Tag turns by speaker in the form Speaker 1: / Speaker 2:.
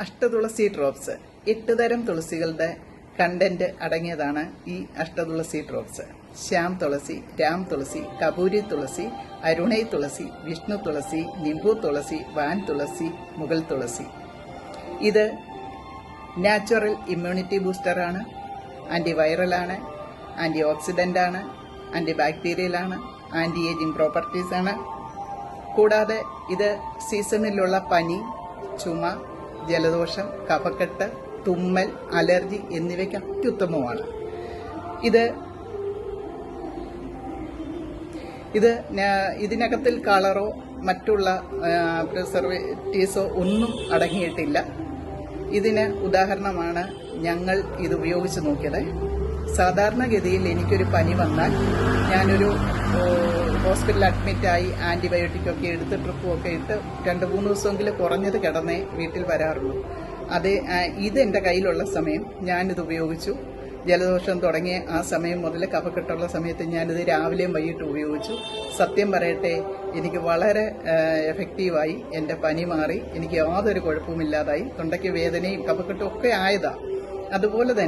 Speaker 1: അഷ്ടതുളസി drops 8 തരം തുളസികളുടെ content അടങ്ങിയതാണ് ഈ അഷ്ടതുളസി ഡ്രോപ്സ്. ശ്യാം തുളസി, രാം തുളസി, കപൂരി തുളസി, അരുണൈ തുളസി, വിഷ്ണു തുളസി, നിംബു തുളസി, വാൻ തുളസി, മുഗൾ തുളസി. ഇത് നാച്ചുറൽ ഇമ്മ്യൂണിറ്റി ബൂസ്റ്ററാണ്, ആൻറ്റി വൈറലാണ്, ആൻറ്റി ഓക്സിഡൻ്റാണ്, ആൻറ്റി ബാക്ടീരിയലാണ്, ആൻറ്റി ഏജിങ് പ്രോപ്പർട്ടീസാണ്. കൂടാതെ ഇത് സീസണിലുള്ള പനി, ചുമ, ജലദോഷം, കഫക്കെട്ട്, തുമ്മൽ, അലർജി എന്നിവയ്ക്ക് അത്യുത്തമമാണ്. ഇതിനകത്തിൽ കളറോ മറ്റുള്ള പ്രിസർവേറ്റീവ്സോ ഒന്നും അടങ്ങിയിട്ടില്ല. ഇതിന് ഉദാഹരണമാണ് ഞങ്ങൾ ഇത് ഉപയോഗിച്ച് നോക്കിയത്. സാധാരണഗതിയിൽ എനിക്കൊരു പനി വന്നാൽ ഞാനൊരു ഹോസ്പിറ്റലിൽ അഡ്മിറ്റായി ആൻറ്റിബയോട്ടിക്കൊക്കെ എടുത്ത് ട്രിപ്പും ഒക്കെ ഇട്ട് 2-3 ദിവസമെങ്കിലും കുറഞ്ഞത് കിടന്നേ വീട്ടിൽ വരാറുള്ളൂ. ഇത് എൻ്റെ കയ്യിലുള്ള സമയം ഞാനിത് ഉപയോഗിച്ചു. ജലദോഷം തുടങ്ങിയ ആ സമയം മുതൽ കഫക്കെട്ടുള്ള സമയത്ത് ഞാനിത് രാവിലെയും വൈകിട്ടും ഉപയോഗിച്ചു. സത്യം പറയട്ടെ, എനിക്ക് വളരെ എഫക്റ്റീവായി. എൻ്റെ പനി മാറി, എനിക്ക് യാതൊരു കുഴപ്പമില്ലാതായി. തൊണ്ടയ്ക്ക് വേദനയും കഫക്കെട്ടും ഒക്കെ ആയതാണ്. അതുപോലെ തന്നെ